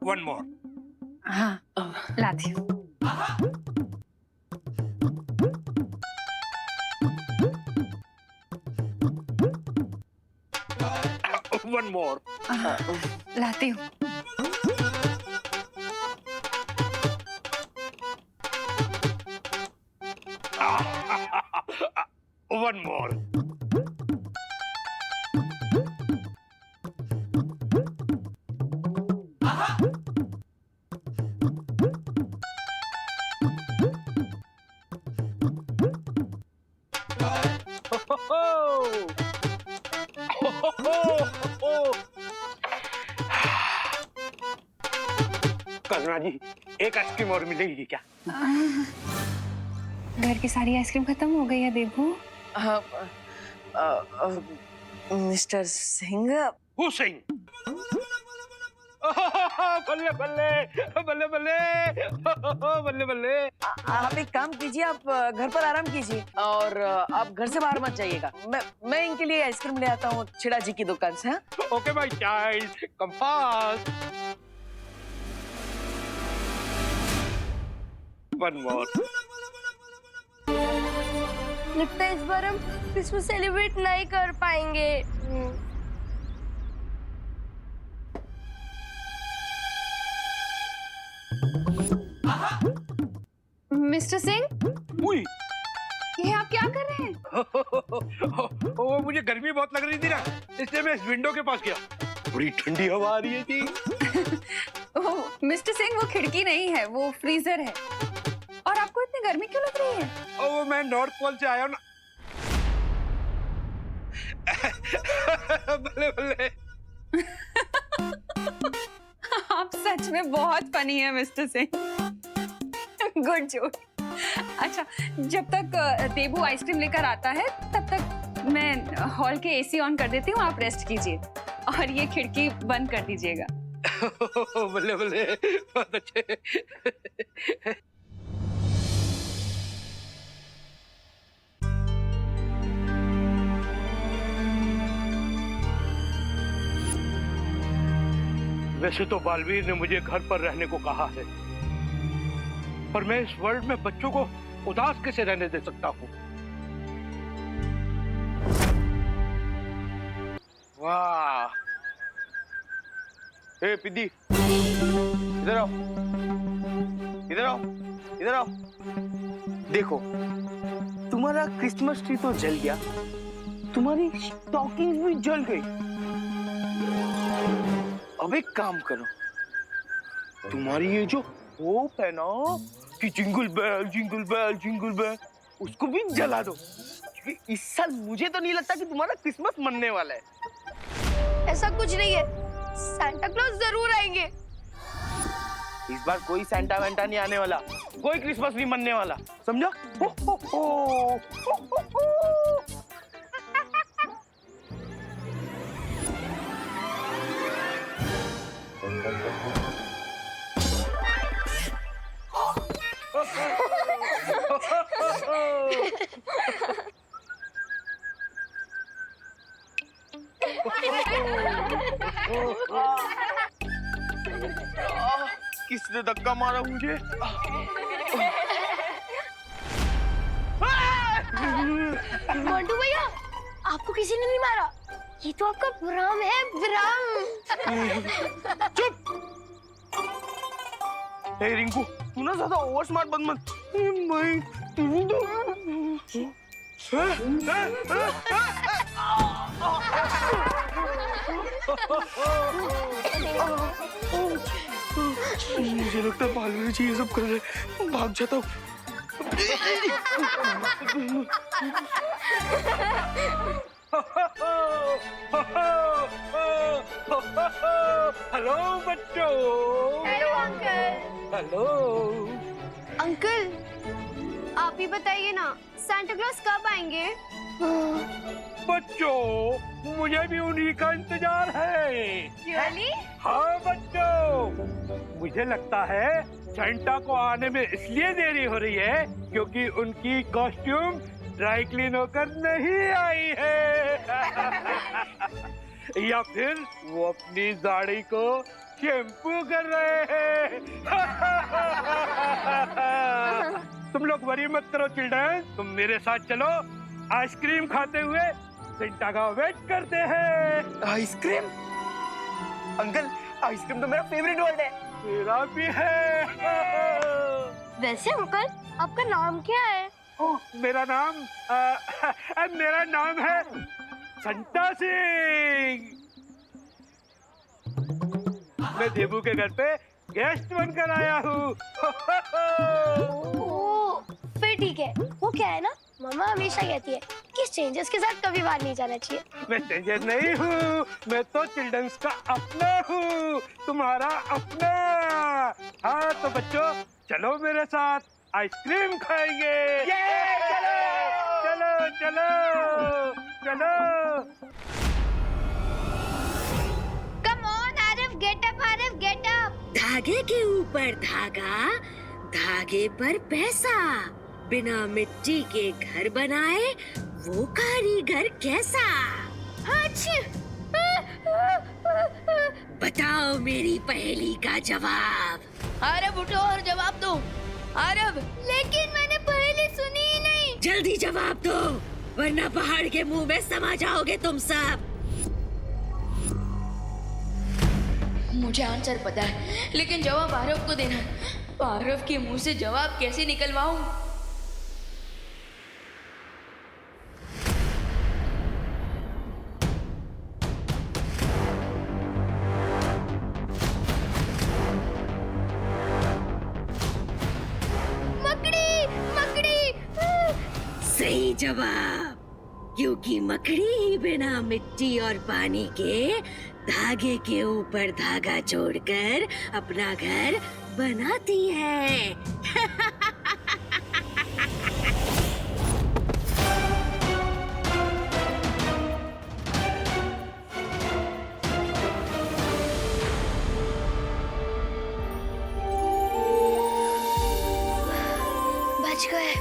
One more. हाँ लाती हूँ। One more. लाती हूँ। One more. करुणा जी, एक आइसक्रीम और मिलेगी क्या? घर की सारी आइसक्रीम खत्म हो गई है देबू। मिस्टर सिंह। हुसैन। बल्ले बल्ले बल्ले बल्ले बल्ले बल्ले। आप एक काम कीजिए, आप घर पर आराम कीजिए और आप घर से बाहर मत जाइएगा। मैं इनके लिए आइसक्रीम ले आता हूँ छिड़ा जी की दुकान से। Okay my child, come fast. One more. लगता है इस बार हम क्रिसमस सेलिब्रेट नहीं कर पाएंगे। मिस्टर सिंह, उई। ये आप क्या कर रहे हैं? वो मुझे गर्मी बहुत लग रही थी ना, इसलिए मैं इस विंडो के पास गया। बड़ी ठंडी हवा आ रही है जी। मिस्टर सिंह, वो खिड़की नहीं है, वो फ्रीजर है। और आपको इतनी गर्मी क्यों लग रही है? वो मैं नॉर्थ पोल से आया हूँ ना। बल्ले बल्ले। आप सच में बहुत फनी है मिस्टर सिंह। Good joke. अच्छा, जब तक देबू आइसक्रीम लेकर आता है तब तक मैं हॉल के एसी ऑन कर देती हूँ, आप रेस्ट कीजिए और ये खिड़की बंद कर दीजिएगा। बल्ले बल्ले, बहुत अच्छे। वैसे तो बालवीर ने मुझे घर पर रहने को कहा है, पर मैं इस वर्ल्ड में बच्चों को उदास कैसे रहने दे सकता हूँ? वाह! ए पिद्दी, इधर आओ, इधर आओ, इधर आओ। देखो, तुम्हारा क्रिसमस ट्री तो जल गया, तुम्हारी स्टॉकिंग भी जल गई। अब एक काम करो, तुम्हारी ये जो होप है ना कि jingle bell jingle bell jingle bell, उसको भी जला दो, क्योंकि इस साल मुझे तो नहीं लगता कि तुम्हारा क्रिसमस मनने वाला है। ऐसा कुछ नहीं है, सांता क्लॉज जरूर आएंगे। इस बार कोई सैंटा वैंटा नहीं आने वाला, कोई क्रिसमस नहीं मनने वाला, समझा? हो, हो, हो, हो, हो, हो। किसने धक्का मारा मुझे? मोंटू भैया, आपको किसी ने नहीं मारा, ये तो आपका भ्रम है, भ्रम। चुप! हे रिंकू, तू ना ज्यादा ओवर स्मार्ट बन मत। मैं तू तो मुझे लगता है बालवीर जी ये सब कर रहे, भाग जाता हूँ। हेलो बच्चों। Hello uncle. हेलो अंकल, आप ही बताइए ना, सांता क्लॉज कब आएंगे? बच्चों, मुझे भी उन्हीं का इंतजार है। रियली? हाँ बच्चों, मुझे लगता है सेंटा को आने में इसलिए देरी हो रही है क्योंकि उनकी कॉस्ट्यूम ड्राई क्लीन होकर नहीं आई है। या फिर वो अपनी दाढ़ी को शैम्पू कर रहे हैं। तुम लोग वरी मत करो चिल्ड्रन, तुम मेरे साथ चलो, आइसक्रीम खाते हुए सेंटा का वेट करते हैं। आइसक्रीम? अंकल, आइसक्रीम तो मेरा फेवरेट वर्ड है। मेरा भी है। वैसे अंकल आपका नाम क्या है? मेरा नाम है संता सिंह। मैं देबू के घर पे गेस्ट बनकर आया हूँ। फिर ठीक है। वो क्या है ना, मम्मा हमेशा कहती है कि स्ट्रेंजर्स के साथ कभी बाहर नहीं जाना चाहिए। मैं स्ट्रेंजर नहीं हूँ, मैं तो चिल्ड्रंस का अपना हूँ, तुम्हारा अपना। हाँ तो बच्चों चलो मेरे साथ, आइसक्रीम खाएंगे। चलो चलो चलो चलो। Come on Aarav, get up Aarav, get up. धागे के ऊपर धागा, धागे पर पैसा, बिना मिट्टी के घर बनाए वो कारीगर कैसा? बताओ मेरी पहेली का जवाब। आरव उठो और जवाब दो। आरव, लेकिन मैंने पहले सुनी ही नहीं। जल्दी जवाब दो, वरना पहाड़ के मुंह में समा जाओगे तुम सब। मुझे आंसर पता है, लेकिन जवाब आरव को देना है। तो आरव के मुंह से जवाब कैसे निकलवाऊं? मकड़ी, मकड़ी। सही जवाब, क्योंकि मकड़ी ही बिना मिट्टी और पानी के धागे के ऊपर धागा जोड़कर अपना घर बनाती है। बच गए।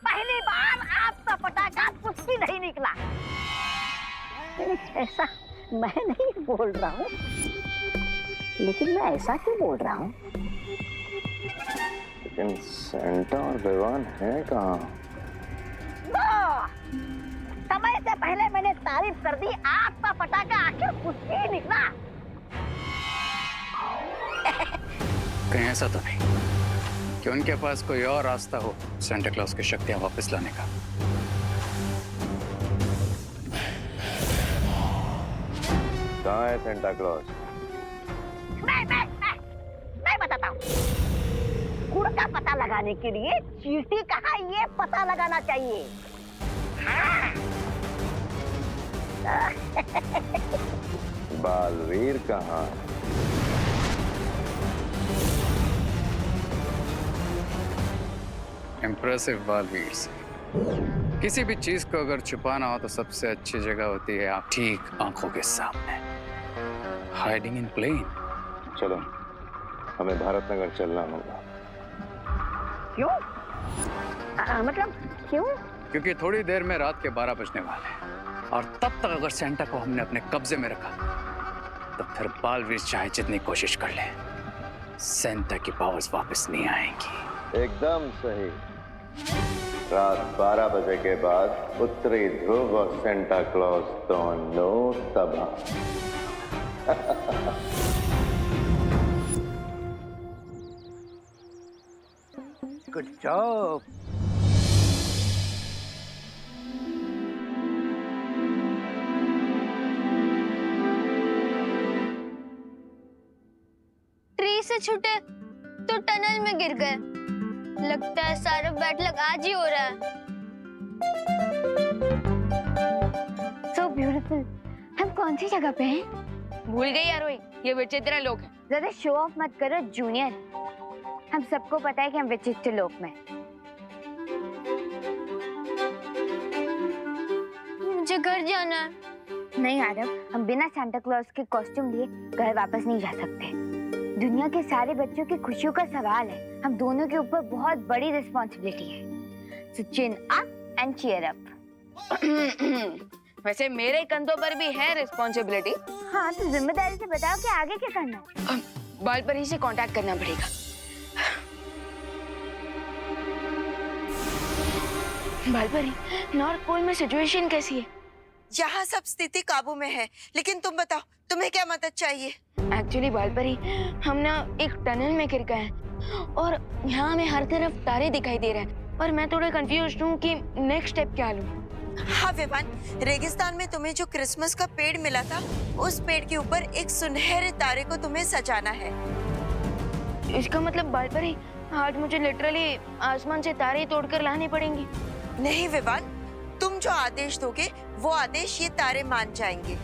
पहली बार आपका पटाखा कुछ भी नहीं निकला। ऐसा मैं नहीं बोल रहा हूँ, लेकिन मैं ऐसा क्यों बोल रहा हूँ? लेकिन सेंटा और विवान है कहाँ? समय से पहले मैंने तारीफ कर दी, आपका पटाखा आखिर कुछ भी निकला। कहीं ऐसा तो नहीं कि उनके पास कोई और रास्ता हो सेंटा क्लॉज की शक्तियां वापस लाने का। कहाँ है सेंटा क्लॉज? मैं बताता हूँ। गुड़ का पता लगाने के लिए चींटी कहाँ, ये पता लगाना चाहिए। बालवीर कहाँ? इम्प्रेसिव बालवीर से किसी भी चीज को अगर छुपाना हो तो सबसे अच्छी जगह होती है आप ठीक आंखों के सामने, हाइडिंग इन प्लेन। चलो, हमें भारत नगर चलना होगा। क्यों? मतलब क्यों? क्योंकि थोड़ी देर में रात के 12 बजने वाले हैं और तब तक अगर सेंटा को हमने अपने कब्जे में रखा तो फिर बालवीर चाहे जितनी कोशिश कर ले, सेंटा की पावर्स वापस नहीं आएंगी। एकदम सही। रात 12 बजे के बाद उत्तरी ध्रुव और सेंटा क्लॉज दोनों तबाह। Good job. छूटे तो टनल में गिर गए। लगता है सारा बैड लक आज ही हो रहा है। So beautiful। हम कौन सी जगह पे हैं? भूल गई आरोही, ये विचित्र लोग हैं। ज्यादा शो ऑफ मत करो जूनियर। हम सबको पता है कि हम विचित्र लोक में। मुझे घर जाना है। नहीं आरव, हम बिना सांता क्लॉज के कॉस्ट्यूम लिए घर वापस नहीं जा सकते। दुनिया के सारे बच्चों की खुशियों का सवाल है। हम दोनों के ऊपर बहुत बड़ी रिस्पॉन्सिबिलिटी है। So chin up and cheer up। वैसे मेरे कंधों पर भी है रिस्पॉन्सिबिलिटी। हाँ, तो जिम्मेदारी से बताओ कि आगे क्या करना है। बालपरी से कांटेक्ट करना पड़ेगा। बालपरी, नॉर्थ पोल में सिचुएशन कैसी है? यहाँ सब स्थिति काबू में है, लेकिन तुम बताओ तुम्हें क्या मदद चाहिए? एक्चुअली बालपरी, हम ना एक टनल में गिर गए हैं और यहाँ हमें हर तरफ तारे दिखाई दे रहे हैं और मैं थोड़ा कंफ्यूज हूँ कि नेक्स्ट स्टेप क्या लूँ। हाँ विवान, रेगिस्तान में तुम्हें जो क्रिसमस का पेड़ मिला था, उस पेड़ के ऊपर एक सुनहरे तारे को तुम्हें सजाना है। इसका मतलब बालपरी, आज मुझे लिटरली आसमान से तारे तोड़कर लाने पड़ेंगे। नहीं विवान, तुम जो आदेश दोगे वो आदेश ये तारे मान जाएंगे।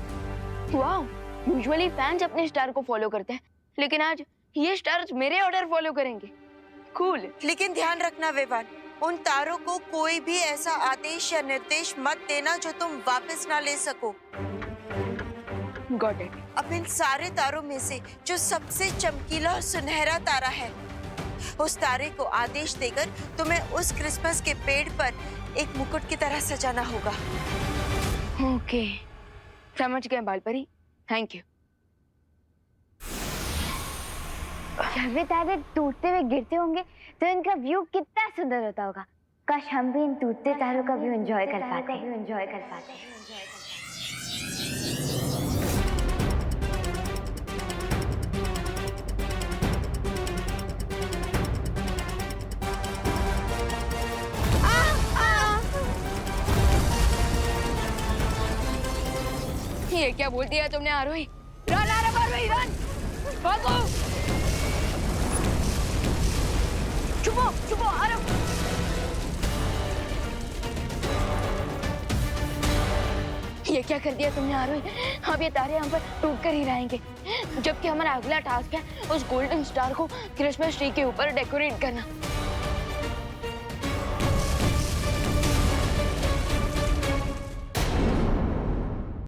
वाह, यूजुअली फैंस अपने स्टार को फॉलो करते हैं, लेकिन आज ये स्टार्स मेरे ऑर्डर फॉलो करेंगे। कूल। लेकिन ध्यान रखना विवान, उन तारों को कोई भी ऐसा आदेश या निर्देश मत देना जो तुम वापस ना ले सको। Got it. अब इन सारे तारों में से जो सबसे चमकीला और सुनहरा तारा है, उस तारे को आदेश देकर तुम्हें उस क्रिसमस के पेड़ पर एक मुकुट की तरह सजाना होगा। ओके, समझ गए बालपरी, थैंक यू। जब ये तारे टूटते हुए गिरते होंगे तो इनका व्यू कितना सुंदर होता होगा। काश हम भी इन टूटते तारों का व्यू एंजॉय कर पाते। ये क्या बोल दिया तुमने आरोही? रन आरोही, रन! भागो! छुपो आरोही! ये क्या कर दिया तुमने आरोही? अब ये तारे हम पर टूट कर ही रहेंगे, जबकि हमारा अगला टास्क है उस गोल्डन स्टार को क्रिसमस ट्री के ऊपर डेकोरेट करना।